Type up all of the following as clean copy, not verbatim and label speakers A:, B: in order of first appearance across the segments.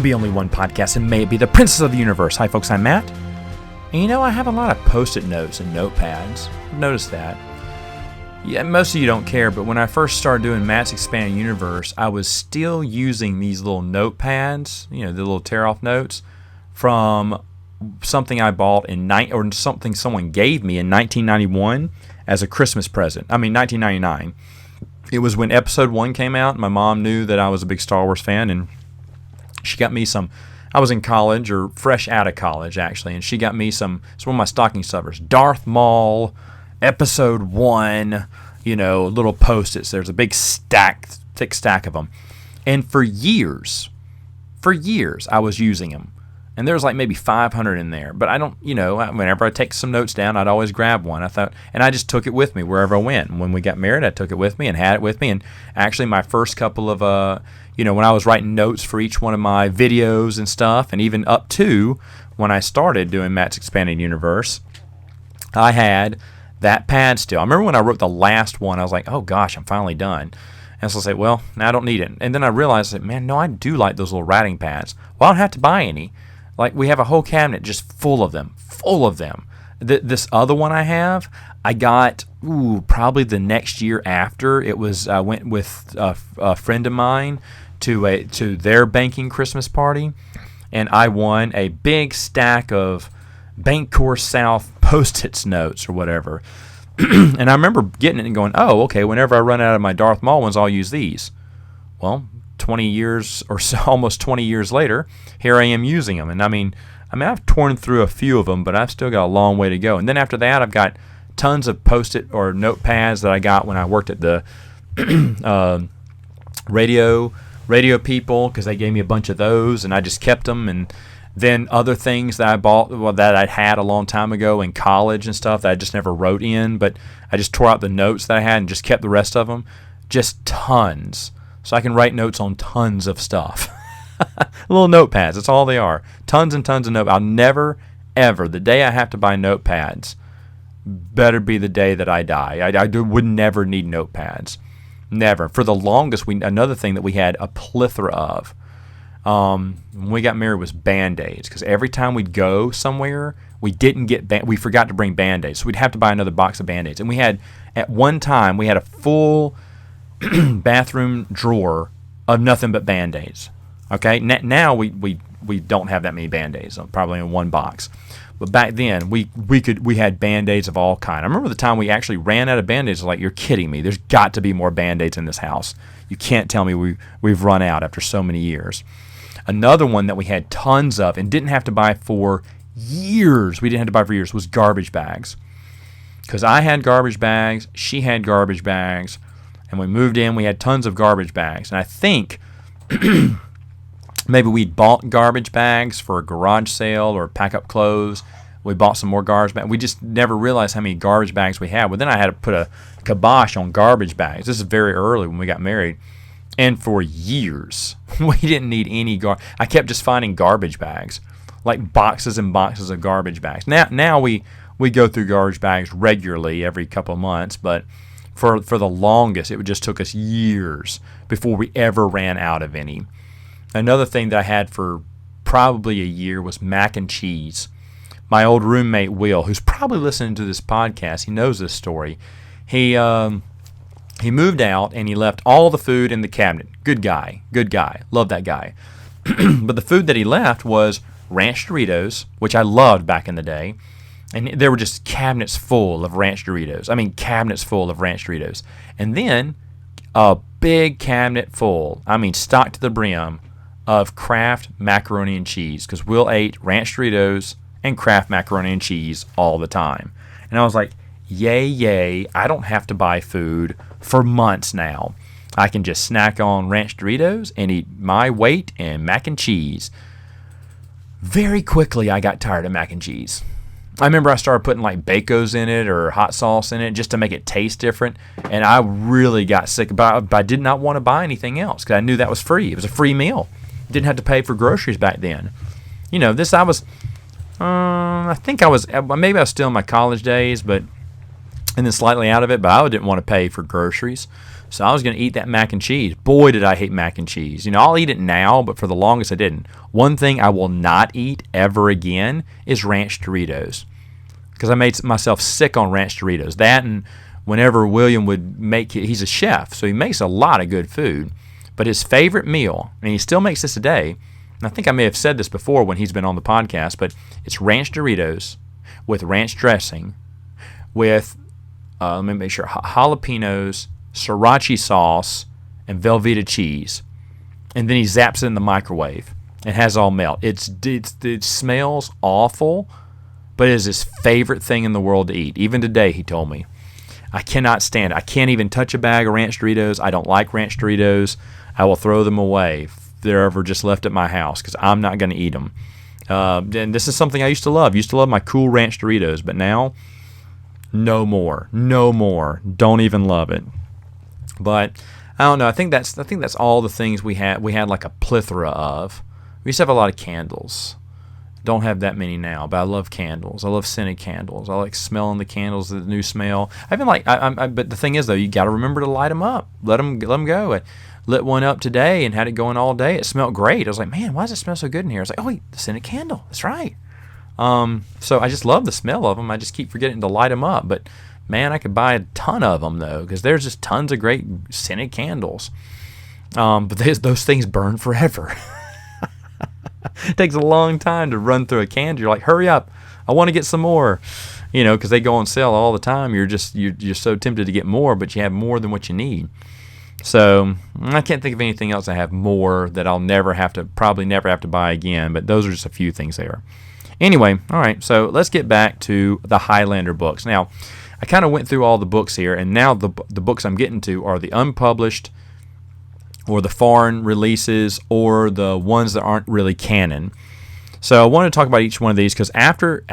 A: can be only one podcast, and may it be the Princess of the Universe. Hi, folks, I'm Matt. And I have a lot of Post-it notes and notepads. I've noticed that. Yeah, most of you don't care, but when I first started doing Matt's Expanded Universe, I was still using these little notepads, the little tear-off notes, from something I bought or something someone gave me in 1991 as a Christmas present. 1999. It was when Episode 1 came out. My mom knew that I was a big Star Wars fan, and she got me some. I was in college, or fresh out of college, actually, and she got me it's one of my stocking stuffers. Darth Maul, Episode 1, little Post-its. There's a big thick stack of them. And for years, I was using them. And there was like maybe 500 in there. But I don't, whenever I take some notes down, I'd always grab one. And I just took it with me wherever I went. And when we got married, I took it with me and had it with me. And actually, my first couple of, when I was writing notes for each one of my videos and stuff, and even up to when I started doing Matt's Expanded Universe, I had that pad still. I remember when I wrote the last one, I was like, oh gosh, I'm finally done. And so I said, well, now I don't need it. And then I realized that, man, no, I do like those little writing pads. Well, I don't have to buy any. Like, we have a whole cabinet just full of them. This other one I got, probably the next year after. It was, I went with a friend of mine to their banking Christmas party, and I won a big stack of Bancorp South Post-its notes or whatever. And I remember getting it and going, oh, okay, whenever I run out of my Darth Maul ones, I'll use these. Well, 20 years or so, almost 20 years later, here I am using them. And I've torn through a few of them, but I've still got a long way to go. And then after that, I've got tons of Post-it or notepads that I got when I worked at the radio people, because they gave me a bunch of those, and I just kept them. And then other things that I bought, that I'd had a long time ago in college and stuff that I just never wrote in, but I just tore out the notes that I had and just kept the rest of them. Just tons. So I can write notes on tons of stuff. Little notepads, that's all they are. Tons and tons of notes. I'll never, ever, the day I have to buy notepads, better be the day that I die. I would never need notepads. Never. For the longest, another thing that we had a plethora of when we got married was Band-Aids, because every time we'd go somewhere, we forgot to bring Band-Aids, so we'd have to buy another box of Band-Aids. And at one time, we had a full bathroom drawer of nothing but Band-Aids. Okay, now we don't have that many Band-Aids, probably in one box. But back then, we had Band-Aids of all kind. I remember the time we actually ran out of Band-Aids. I was like, you're kidding me. There's got to be more Band-Aids in this house. You can't tell me we've run out after so many years. Another one that we had tons of and didn't have to buy for years, was garbage bags. Because I had garbage bags, she had garbage bags, and we moved in, we had tons of garbage bags. And I think maybe we'd bought garbage bags for a garage sale or pack up clothes. We bought some more garbage bags. We just never realized how many garbage bags we had. Well, then I had to put a kibosh on garbage bags. This is very early when we got married. And for years, we didn't need any I kept just finding garbage bags, like boxes and boxes of garbage bags. Now we go through garbage bags regularly every couple of months, but for the longest, it just took us years before we ever ran out of any. Another thing that I had for probably a year was mac and cheese. My old roommate, Will, who's probably listening to this podcast, he knows this story. He moved out, and he left all the food in the cabinet. Good guy. Love that guy. But the food that he left was Ranch Doritos, which I loved back in the day. And there were just cabinets full of Ranch Doritos. And then a big cabinet full, stocked to the brim, of Kraft macaroni and cheese. Because Will ate Ranch Doritos and Kraft macaroni and cheese all the time. And I was like, yay, I don't have to buy food for months now. I can just snack on Ranch Doritos and eat my weight in mac and cheese. Very quickly, I got tired of mac and cheese. I remember I started putting like Bacos in it or hot sauce in it just to make it taste different, and I really got sick. But I did not want to buy anything else because I knew that was free. It was a free meal. Didn't have to pay for groceries back then. Maybe I was still in my college days, but and then slightly out of it, but I didn't want to pay for groceries. So I was going to eat that mac and cheese. Boy, did I hate mac and cheese. I'll eat it now, but for the longest I didn't. One thing I will not eat ever again is ranch Doritos, because I made myself sick on ranch Doritos. That, and whenever William would make it, he's a chef, so he makes a lot of good food. But his favorite meal, and he still makes this today, and I think I may have said this before when he's been on the podcast, but it's ranch Doritos with ranch dressing, with, let me make sure, jalapenos, sriracha sauce, and Velveeta cheese. And then he zaps it in the microwave and has it all melt. It smells awful, but it is his favorite thing in the world to eat. Even today, he told me. I cannot stand it. I can't even touch a bag of ranch Doritos. I don't like ranch Doritos. I will throw them away if they're ever just left at my house, because I'm not going to eat them. And this is something I used to love. Used to love my Cool Ranch Doritos, but now, no more. No more. Don't even love it. But I don't know. I think that's all the things we had. We had like a plethora of. We used to have a lot of candles. Don't have that many now, but I love candles. I love scented candles. I like smelling the candles, the new smell. I even like. But the thing is, though, you got to remember to light them up. Let them go. I lit one up today and had it going all day. It smelled great. I was like, man, why does it smell so good in here? I was like, oh wait, the scented candle. That's right. So I just love the smell of them. I just keep forgetting to light them up. But man, I could buy a ton of them though, because there's just tons of great scented candles. But those things burn forever. It takes a long time to run through a candle. You're like, hurry up, I want to get some more, because they go on sale all the time. You're so tempted to get more, but you have more than what you need. So I can't think of anything else I have more that I'll probably never have to buy again, but those are just a few things there. Anyway, all right, so let's get back to the Highlander books. Now, I kind of went through all the books here, and now the books I'm getting to are the unpublished, or the foreign releases, or the ones that aren't really canon. So I wanted to talk about each one of these, because after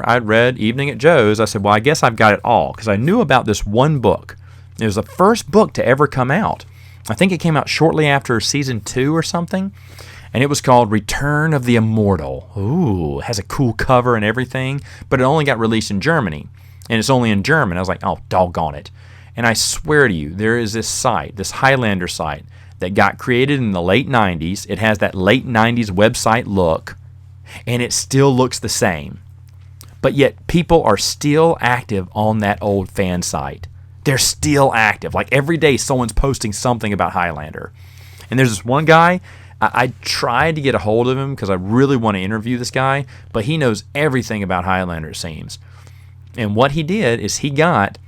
A: I'd read Evening at Joe's, I said, well, I guess I've got it all, because I knew about this one book. It was the first book to ever come out. I think it came out shortly after season 2 or something, and it was called Return of the Immortal. Ooh, it has a cool cover and everything, but it only got released in Germany, and it's only in German. I was like, oh, doggone it. And I swear to you, there is this site, this Highlander site, that got created in the late 90s. It has that late 90s website look, and it still looks the same. But yet people are still active on that old fan site. They're still active. Like every day someone's posting something about Highlander. And there's this one guy, I tried to get a hold of him because I really want to interview this guy, but he knows everything about Highlander, it seems. And what he did is he got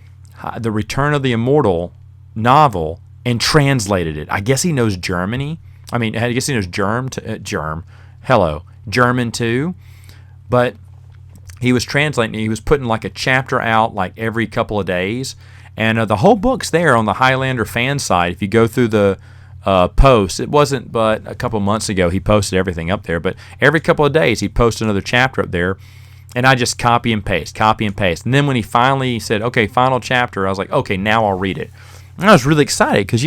A: the Return of the Immortal novel and translated it. I guess he knows German too. But he was translating. He was putting like a chapter out like every couple of days, and the whole book's there on the Highlander fan site. If you go through the posts, it wasn't but a couple months ago he posted everything up there. But every couple of days he posted another chapter up there, and I just copy and paste. And then when he finally said, "Okay, final chapter," I was like, "Okay, now I'll read it." And I was really excited because,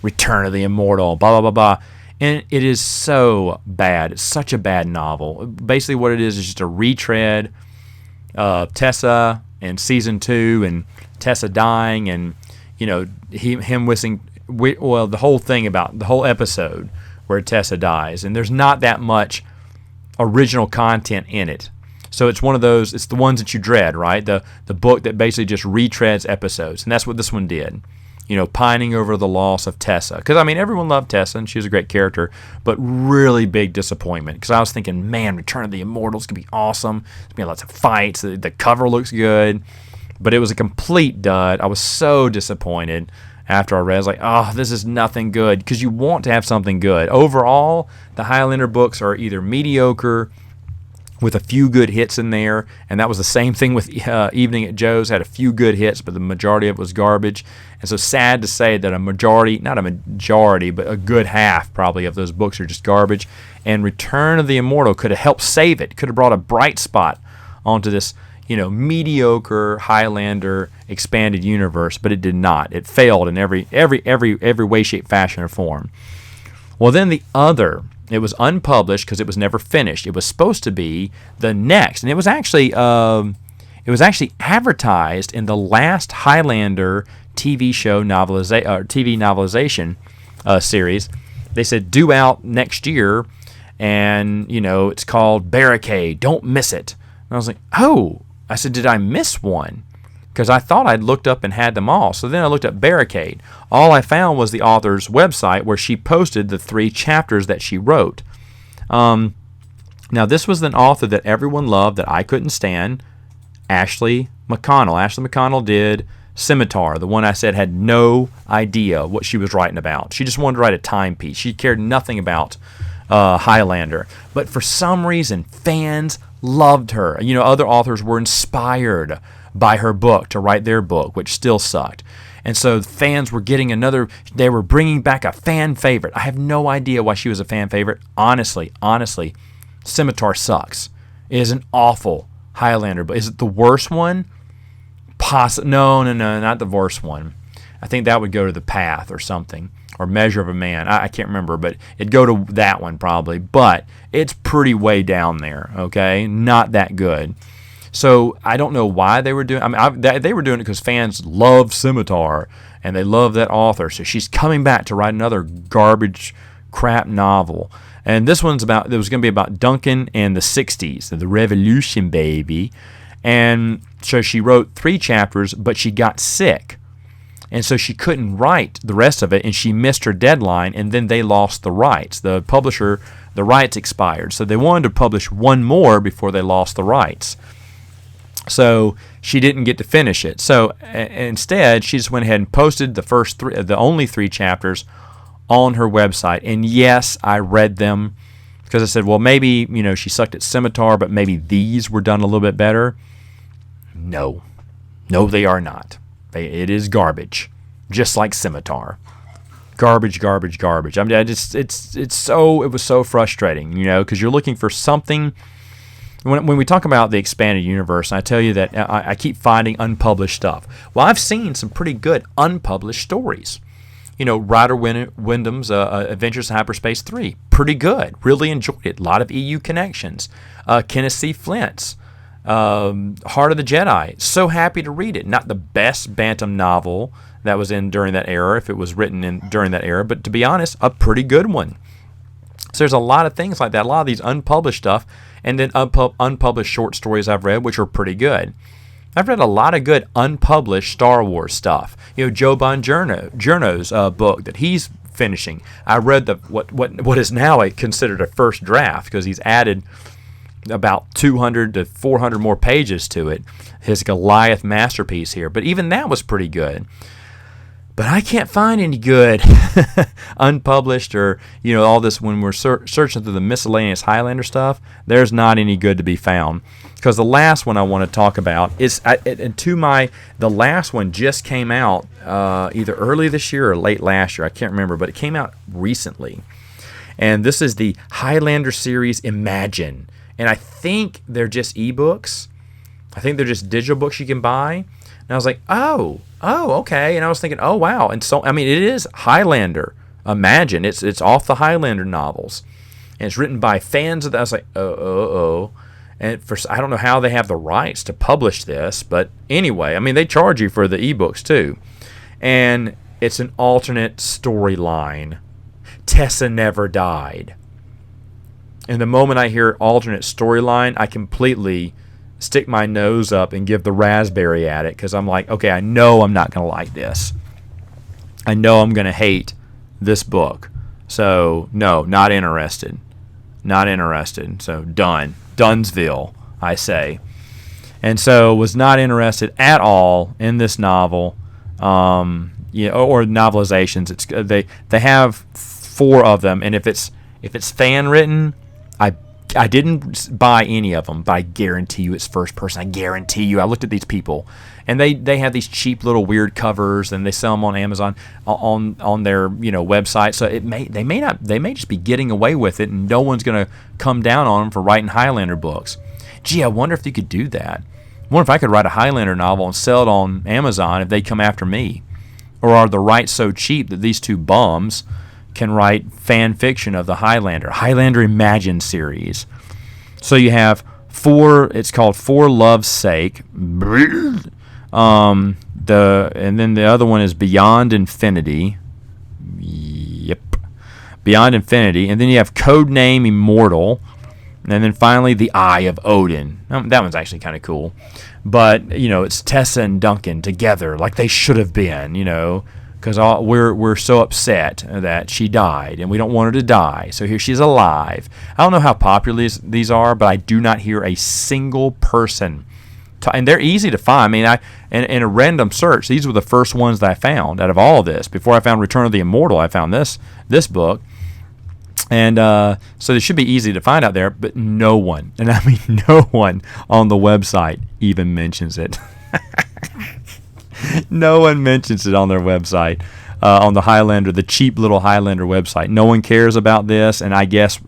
A: Return of the Immortal, blah, blah, blah, blah. And it is so bad. It's such a bad novel. Basically what it is just a retread of Tessa and season 2 and Tessa dying and, him wishing, the whole thing about the whole episode where Tessa dies. And there's not that much original content in it. So it's one of those, it's the ones that you dread, right? The book that basically just retreads episodes. And that's what this one did. Pining over the loss of Tessa. Because, everyone loved Tessa, and she was a great character, but really big disappointment. Because I was thinking, man, Return of the Immortals could be awesome. There's going to be lots of fights. The cover looks good. But it was a complete dud. I was so disappointed after I read. I was like, oh, this is nothing good. Because you want to have something good. Overall, the Highlander books are either mediocre with a few good hits in there, and that was the same thing with Evening at Joe's. Had a few good hits, but the majority of it was garbage. And so sad to say that not a majority, but a good half probably of those books are just garbage. And Return of the Immortal could have helped save it. Could have brought a bright spot onto this, mediocre Highlander expanded universe, but it did not. It failed in every way, shape, fashion, or form. Well, then it was unpublished because it was never finished. It was supposed to be the next, and it was actually It was actually advertised in the last Highlander TV novelization series. They said due out next year, and it's called Barricade. Don't miss it. And I was like, oh. I said, did I miss one? Because I thought I'd looked up and had them all. So then I looked up Barricade. All I found was the author's website where she posted the 3 chapters that she wrote. Now, this was an author that everyone loved that I couldn't stand, Ashley McConnell. Ashley McConnell did Scimitar, the one I said had no idea what she was writing about. She just wanted to write a timepiece. She cared nothing about Highlander. But for some reason, fans loved her. Other authors were inspired by her book to write their book, which still sucked. And so fans were getting they were bringing back a fan favorite. I have no idea why she was a fan favorite. Honestly, Scimitar sucks. It is an awful Highlander book. Is it the worst one? No, not the worst one. I think that would go to The Path or something, or Measure of a Man. I can't remember, but it'd go to that one probably. But it's pretty way down there, okay? Not that good. So I don't know why they were doing they were doing it because fans love Scimitar, and they love that author. So she's coming back to write another garbage crap novel. And this one's it was going to be about Duncan and the 60s, the revolution, baby. And so she wrote 3 chapters, but she got sick. And so she couldn't write the rest of it, and she missed her deadline, and then they lost the rights. The publisher, the rights expired. So they wanted to publish one more before they lost the rights. So she didn't get to finish it. So instead, she just went ahead and posted the only 3 chapters on her website. And yes, I read them because I said, well, maybe, she sucked at Scimitar, but maybe these were done a little bit better. No, they are not. It is garbage, just like Scimitar. Garbage. I mean, it was so frustrating, because you're looking for something. When we talk about the expanded universe, I tell you that I keep finding unpublished stuff. Well, I've seen some pretty good unpublished stories. Ryder Wyndham's Adventures in Hyperspace 3, pretty good. Really enjoyed it. A lot of EU connections. Kenneth C. Flint's Heart of the Jedi. So happy to read it. Not the best Bantam novel that was during that era, if it was written during that era, but to be honest, a pretty good one. So there's a lot of things like that, a lot of these unpublished stuff, and then unpublished short stories I've read, which are pretty good. I've read a lot of good unpublished Star Wars stuff. Joe Bongiorno's book that he's finishing. I read what is now considered a first draft because he's added about 200 to 400 more pages to it. His Goliath masterpiece here. But even that was pretty good. But I can't find any good unpublished or, all this when we're searching through the miscellaneous Highlander stuff, there's not any good to be found. Because the last one I want to talk about is, the last one just came out either early this year or late last year. I can't remember, but it came out recently. And this is the Highlander series Imagine. And I think they're just ebooks. I think they're just digital books you can buy. And I was like, oh, okay. And I was thinking, oh, wow. And so, it is Highlander. Imagine. It's off the Highlander novels. And it's written by fans of that. I was like, oh. And I don't know how they have the rights to publish this. But anyway, they charge you for the ebooks too. And it's an alternate storyline. Tessa never died. And the moment I hear alternate storyline, I completely stick my nose up and give the raspberry at it because I'm like, okay, I know I'm not going to like this. I know I'm going to hate this book. So, no, not interested. Not interested. So, done. Dunsville, I say. And so, was not interested at all in this novel, or novelizations. They have 4 of them, and if it's fan written, I didn't buy any of them, but I guarantee you it's first person. I guarantee you. I looked at these people, and they have these cheap little weird covers, and they sell them on Amazon on their website. So they may just be getting away with it, and no one's going to come down on them for writing Highlander books. Gee, I wonder if you could do that. I wonder if I could write a Highlander novel and sell it on Amazon if they come after me, or are the rights so cheap that these 2 bums can write fan fiction of the Highlander Imagine series. So you have It's called For Love's Sake. And then the other one is Beyond Infinity. Yep. Beyond Infinity. And then you have Codename Immortal. And then finally, The Eye of Odin. That one's actually kind of cool. But, it's Tessa and Duncan together like they should have been, because we're so upset that she died, and we don't want her to die. So here she's alive. I don't know how popular these are, but I do not hear a single person. And they're easy to find. I mean, in a random search, these were the first ones that I found out of all of this. Before I found Return of the Immortal, I found this book. And so it should be easy to find out there, but no one, and I mean no one on the website even mentions it. No one mentions it on their website, on the cheap little Highlander website. No one cares about this, and I guess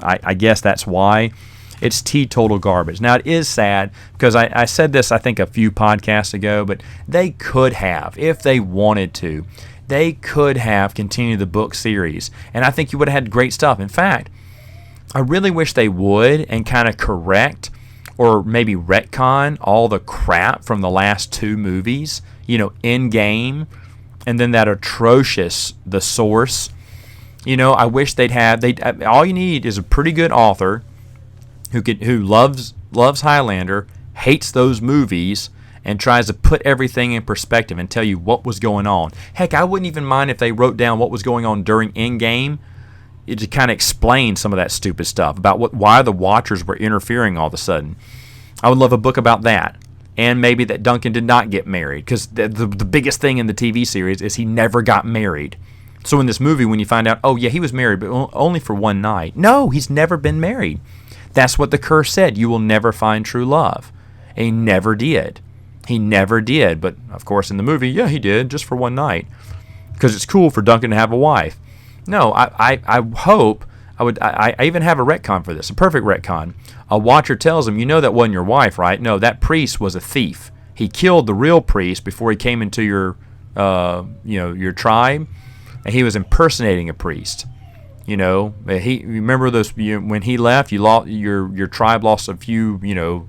A: that's why. It's teetotal garbage. Now, it is sad, because I said this, I think, a few podcasts ago, but they could have, if they wanted to. They could have continued the book series, and I think you would have had great stuff. In fact, I really wish they would and kind of correct or maybe retcon all the crap from the last two movies, Endgame, and then that atrocious The Source. I wish they'd have. All you need is a pretty good author who loves Highlander, hates those movies, and tries to put everything in perspective and tell you what was going on. Heck, I wouldn't even mind if they wrote down what was going on during Endgame to kind of explain some of that stupid stuff about why the Watchers were interfering all of a sudden. I would love a book about that. And maybe that Duncan did not get married, because the biggest thing in the TV series is he never got married. So in this movie, when you find out, oh yeah, he was married, but only for one night. No, he's never been married. That's what the curse said. You will never find true love. And he never did. He never did, but of course in the movie, yeah, he did, just for one night, because it's cool for Duncan to have a wife. No, I hope I even have a retcon for this, a perfect retcon. A Watcher tells him, that wasn't your wife, right? No, that priest was a thief. He killed the real priest before he came into your tribe, and he was impersonating a priest. Remember those when he left, your tribe lost a few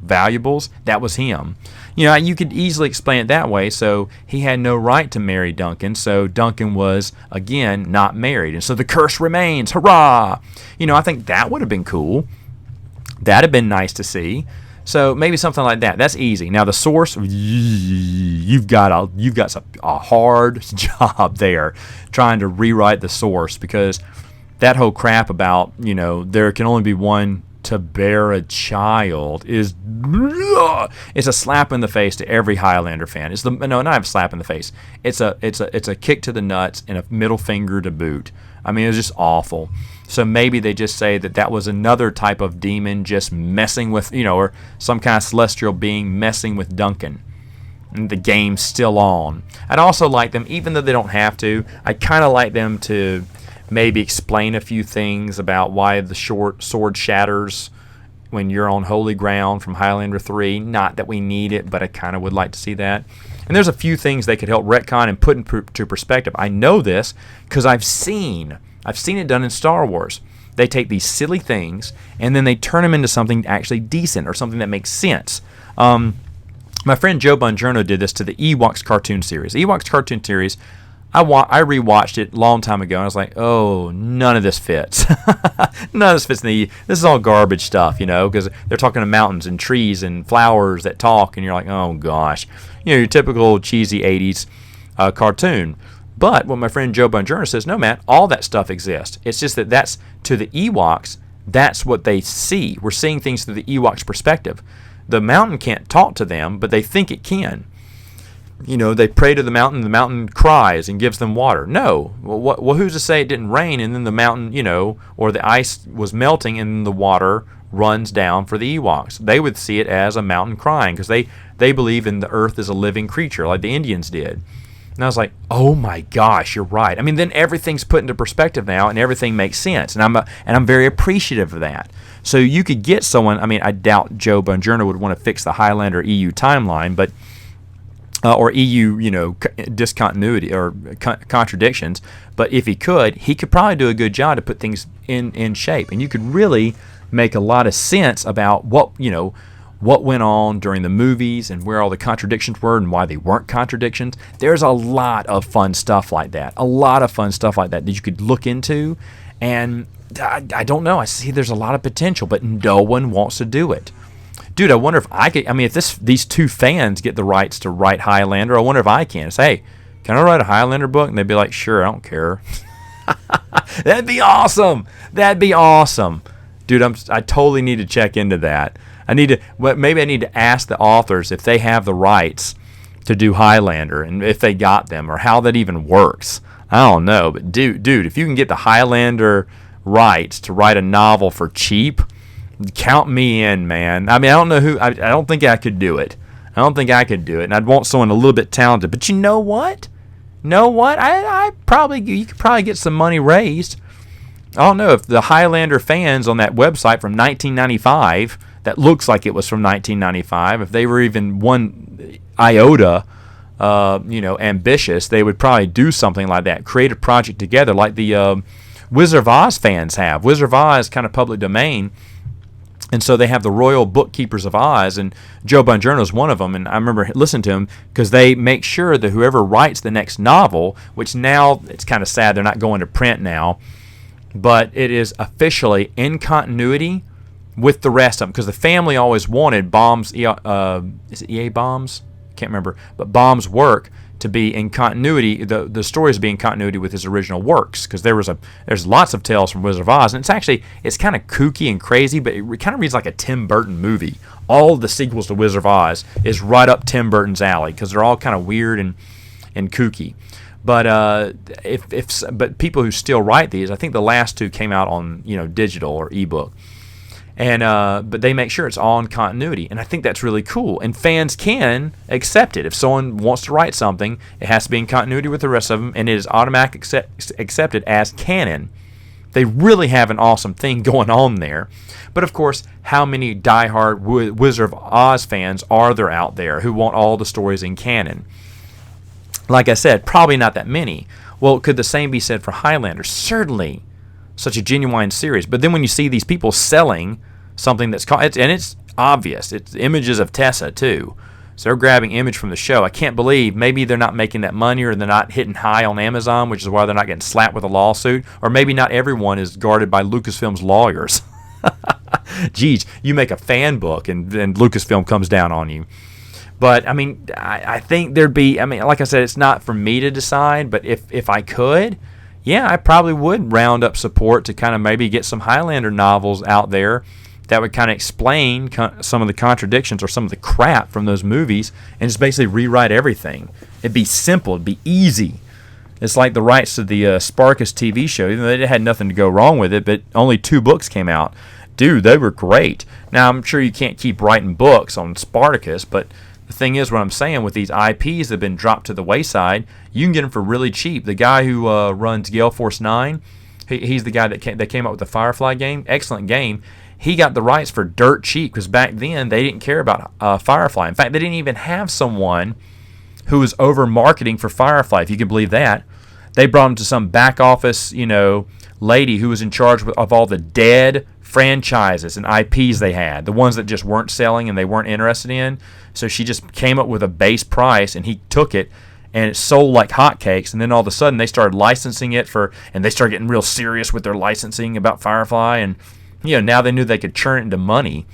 A: valuables. That was him. You could easily explain it that way. So he had no right to marry Duncan. So Duncan was again not married, and so the curse remains. Hurrah! I think that would have been cool. That'd have been nice to see. So maybe something like that. That's easy. Now the Source, you've got a hard job there trying to rewrite the Source, because that whole crap about, there can only be one to bear a child is a slap in the face to every Highlander fan. Not a slap in the face. It's a kick to the nuts and a middle finger to boot. I mean, it's just awful. So maybe they just say that was another type of demon just messing with, or some kind of celestial being messing with Duncan. And the game's still on. I'd also like them, even though they don't have to, I'd kind of like them to maybe explain a few things about why the short sword shatters when you're on holy ground from Highlander 3. Not that we need it, but I kind of would like to see that. And there's a few things they could help retcon and put into perspective. I know this because I've seen it done in Star Wars. They take these silly things and then they turn them into something actually decent or something that makes sense. My friend Joe Bongiorno did this to the Ewoks cartoon series. The Ewoks cartoon series, I rewatched it a long time ago, and I was like, oh, none of this fits. None of this fits this is all garbage stuff, because they're talking to mountains and trees and flowers that talk, and you're like, oh, gosh. Your typical cheesy 80s cartoon. But what my friend Joe Bongiorno says, no, man, all that stuff exists. It's just that's, to the Ewoks, that's what they see. We're seeing things through the Ewoks' perspective. The mountain can't talk to them, but they think it can. They pray to the mountain cries and gives them water. No. Well, who's to say it didn't rain and then the mountain, or the ice was melting and the water runs down for the Ewoks? They would see it as a mountain crying because they believe in the earth as a living creature like the Indians did. And I was like, oh my gosh, you're right. I mean, then everything's put into perspective now and everything makes sense. And I'm very appreciative of that. So you could get someone, I mean, I doubt Joe Bongiorno would want to fix the Highlander EU timeline, but or EU, discontinuity or contradictions. But if he could probably do a good job to put things in shape. And you could really make a lot of sense about what what went on during the movies and where all the contradictions were and why they weren't contradictions. There's a lot of fun stuff like that. A lot of fun stuff like that that you could look into. And I don't know. I see there's a lot of potential, but no one wants to do it. Dude, I wonder if I could. I mean, if these two fans get the rights to write Highlander, I wonder if I can. Say, hey, can I write a Highlander book? And they'd be like, sure, I don't care. That'd be awesome. That'd be awesome. Dude, I totally need to check into that. Maybe I need to ask the authors if they have the rights to do Highlander and if they got them or how that even works. I don't know, but dude, if you can get the Highlander rights to write a novel for cheap, count me in, man. I mean, I don't know I don't think I could do it. And I'd want someone a little bit talented. But you know what? You could probably get some money raised. I don't know if the Highlander fans on that website from 1995, that looks like it was from 1995, if they were even one iota, ambitious, they would probably do something like that. Create a project together like the Wizard of Oz fans have. Wizard of Oz is kind of public domain. And so they have the Royal Bookkeepers of Oz, and Joe Bongiorno is one of them. And I remember listening to him because they make sure that whoever writes the next novel, which now it's kind of sad they're not going to print now, but it is officially in continuity with the rest of them, because the family always wanted Baum's, is it E.A. Baum's? Can't remember, but Baum's work to be in continuity, the stories be in continuity with his original works, because there's lots of tales from Wizard of Oz, and it's kind of kooky and crazy, but it kind of reads like a Tim Burton movie. All of the sequels to Wizard of Oz is right up Tim Burton's alley, because they're all kind of weird and kooky. But but people who still write these, I think the last two came out on digital or ebook. And but they make sure it's all in continuity, and I think that's really cool. And fans can accept it. If someone wants to write something, it has to be in continuity with the rest of them, and it is automatically accepted as canon. They really have an awesome thing going on there. But of course, how many diehard Wizard of Oz fans are there out there who want all the stories in canon? Like I said, probably not that many. Well, could the same be said for Highlander? Certainly. Such a genuine series. But then when you see these people selling something that's called, and it's obvious, it's images of Tessa too. So they're grabbing image from the show. I can't believe maybe they're not making that money, or they're not hitting high on Amazon, which is why they're not getting slapped with a lawsuit. Or maybe not everyone is guarded by Lucasfilm's lawyers. Geez, you make a fan book and then Lucasfilm comes down on you. But I mean, I think there'd be, like I said, it's not for me to decide, but if I could, yeah, I probably would round up support to kind of maybe get some Highlander novels out there that would kind of explain some of the contradictions or some of the crap from those movies and just basically rewrite everything. It'd be simple. It'd be easy. It's like the rights to the Spartacus TV show. Even though they had nothing to go wrong with it, but only 2 books came out. Dude, they were great. Now, I'm sure you can't keep writing books on Spartacus, but the thing is, what I'm saying, with these IPs that have been dropped to the wayside, you can get them for really cheap. The guy who runs Gale Force 9, he's the guy that came up with the Firefly game. Excellent game. He got the rights for dirt cheap, because back then they didn't care about Firefly. In fact, they didn't even have someone who was over marketing for Firefly, if you can believe that. They brought him to some back office, lady who was in charge of all the dead franchises and IPs they had, the ones that just weren't selling and they weren't interested in. So she just came up with a base price, and he took it, and it sold like hotcakes. And then all of a sudden they started licensing it and they started getting real serious with their licensing about Firefly, and now they knew they could churn it into money.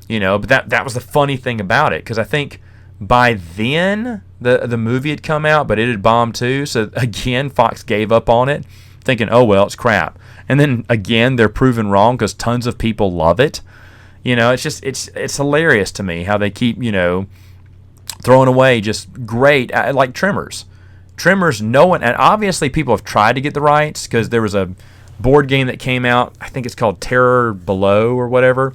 A: But that was the funny thing about it, because I think by then the movie had come out, but it had bombed too. So again, Fox gave up on it, thinking, oh well, it's crap. And then again, they're proven wrong, because tons of people love it. It's hilarious to me how they keep throwing away just great, like Tremors. No one, and obviously people have tried to get the rights, because there was a board game that came out, I think it's called Terror Below or whatever,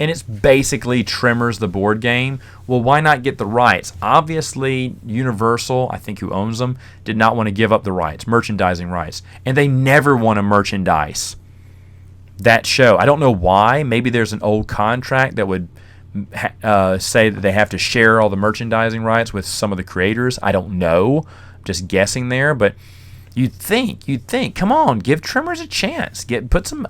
A: and it's basically Tremors the board game. Well, why not get the rights? Obviously, Universal, I think who owns them, did not want to give up the rights, merchandising rights, and they never want to merchandise that show. I don't know why. Maybe there's an old contract that would say that they have to share all the merchandising rights with some of the creators. I don't know. I'm just guessing there, but You'd think, come on, give Tremors a chance.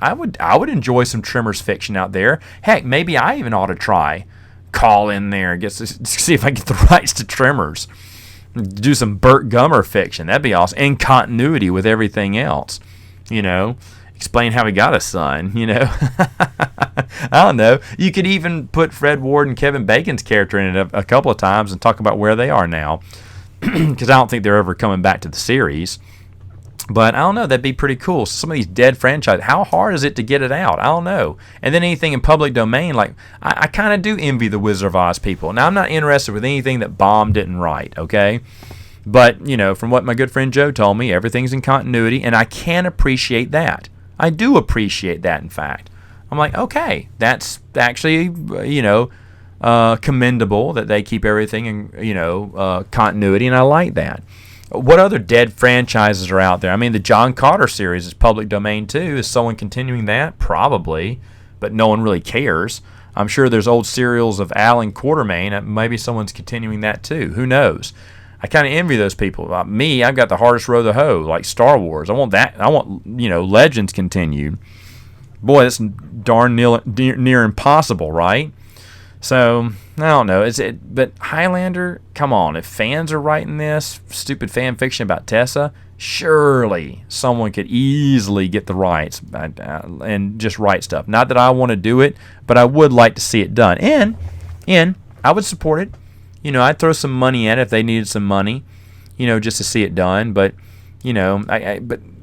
A: I would enjoy some Tremors fiction out there. Heck, maybe I even ought to try call in there, see if I get the rights to Tremors. Do some Burt Gummer fiction. That'd be awesome. In continuity with everything else. Explain how he got a son, I don't know. You could even put Fred Ward and Kevin Bacon's character in it a couple of times and talk about where they are now. Because I don't think they're ever coming back to the series. But I don't know, that'd be pretty cool. Some of these dead franchises, how hard is it to get it out? I don't know. And then anything in public domain, like, I kind of do envy the Wizard of Oz people. Now, I'm not interested with anything that Baum didn't write, okay? But, from what my good friend Joe told me, everything's in continuity, and I can appreciate that. I do appreciate that, in fact. I'm like, okay, that's actually, commendable that they keep everything in, continuity, and I like that. What other dead franchises are out there? I mean, the John Carter series is public domain too. Is someone continuing that? Probably, but no one really cares. I'm sure there's old serials of Alan Quartermain. Maybe someone's continuing that too. Who knows? I kind of envy those people. Me, I've got the hardest row to hoe, like Star Wars. I want that. I want Legends continued. Boy, that's darn near impossible, right? So I don't know. But Highlander, come on. If fans are writing this stupid fan fiction about Tessa, surely someone could easily get the rights and just write stuff. Not that I want to do it, but I would like to see it done. And I would support it. I'd throw some money at it if they needed some money, just to see it done. But like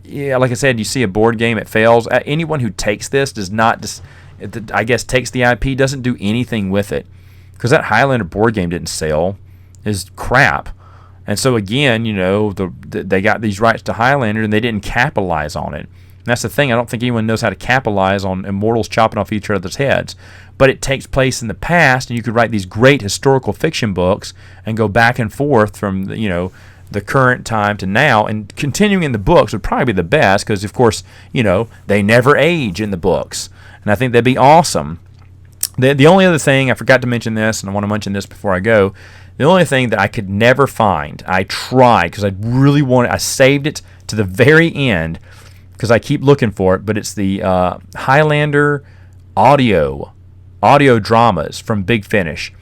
A: I said, you see a board game, it fails. Anyone who takes this does not just. I guess takes the IP, doesn't do anything with it, because that Highlander board game didn't sell, is crap. And so again, they got these rights to Highlander and they didn't capitalize on it. And that's the thing. I don't think anyone knows how to capitalize on immortals chopping off each other's heads. But it takes place in the past, and you could write these great historical fiction books and go back and forth from the current time to now, and continuing in the books would probably be the best, because of course they never age in the books. And I think that'd be awesome. The only other thing, I forgot to mention this, and I want to mention this before I go, the only thing that I could never find, I tried, because I really wanted, I saved it to the very end, because I keep looking for it, but it's the Highlander audio dramas from Big Finish.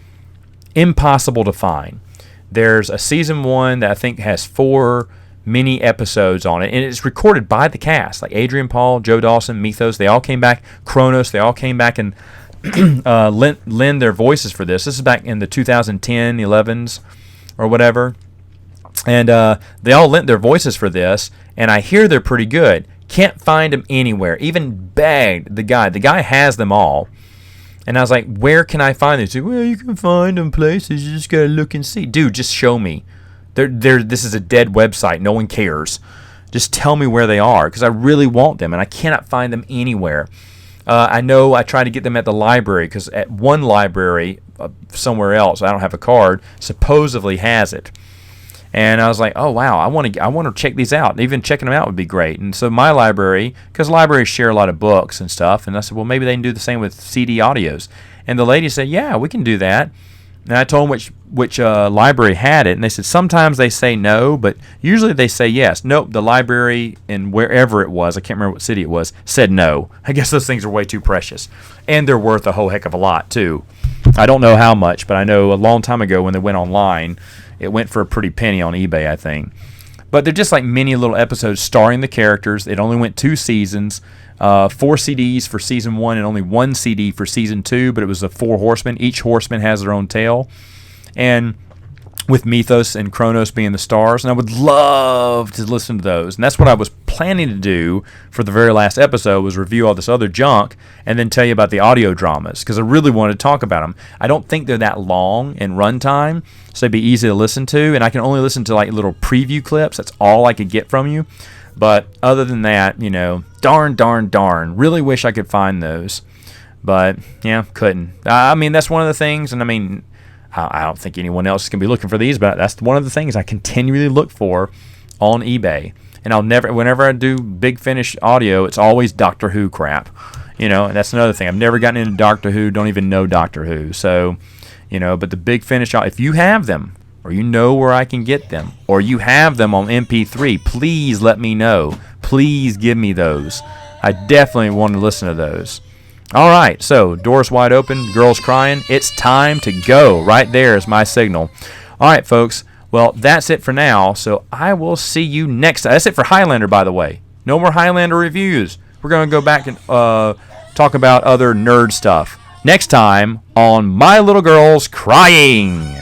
A: Impossible to find. There's a season 1 that I think has 4 mini episodes on it, and it's recorded by the cast, like Adrian Paul, Joe Dawson, Mythos. They all came back. Kronos, they all came back and lend their voices for this. This is back in the 2010, 11s, or whatever, and they all lent their voices for this, and I hear they're pretty good. Can't find them anywhere. Even begged the guy. The guy has them all, and I was like, where can I find these? He said, well, you can find them places. You just gotta look and see. Dude, just show me. This is a dead website. No one cares. Just tell me where they are, because I really want them, and I cannot find them anywhere. I know I tried to get them at the library, because at one library somewhere else, I don't have a card, supposedly has it. And I was like, oh, wow, I want to check these out. Even checking them out would be great. And so my library, because libraries share a lot of books and stuff, and I said, well, maybe they can do the same with CD audios. And the lady said, yeah, we can do that. And I told them which library had it, and they said sometimes they say no, but usually they say yes. Nope, the library in wherever it was, I can't remember what city it was, said no. I guess those things are way too precious. And they're worth a whole heck of a lot, too. I don't know how much, but I know a long time ago when they went online, it went for a pretty penny on eBay, I think. But they're just like mini little episodes starring the characters. It only went 2 seasons. 4 CDs for season 1 and only 1 CD for season 2, but it was the 4 horsemen. Each horseman has their own tale, and with Mythos and Kronos being the stars, and I would love to listen to those. And that's what I was planning to do for the very last episode, was review all this other junk and then tell you about the audio dramas, because I really wanted to talk about them. I don't think they're that long in runtime, so they'd be easy to listen to, and I can only listen to like little preview clips. That's all I could get from you. But other than that, darn, really wish I could find those. But, yeah, couldn't. I mean, that's one of the things, and I mean, I don't think anyone else is going to be looking for these, but that's one of the things I continually look for on eBay. And whenever I do Big Finish audio, it's always Doctor Who crap. And that's another thing. I've never gotten into Doctor Who, don't even know Doctor Who. So, but the Big Finish, if you have them, or you know where I can get them, or you have them on MP3, please let me know. Please give me those. I definitely want to listen to those. All right, so doors wide open, girls crying. It's time to go. Right there is my signal. All right, folks. Well, that's it for now. So I will see you next time. That's it for Highlander, by the way. No more Highlander reviews. We're going to go back and talk about other nerd stuff next time on My Little Girls Crying.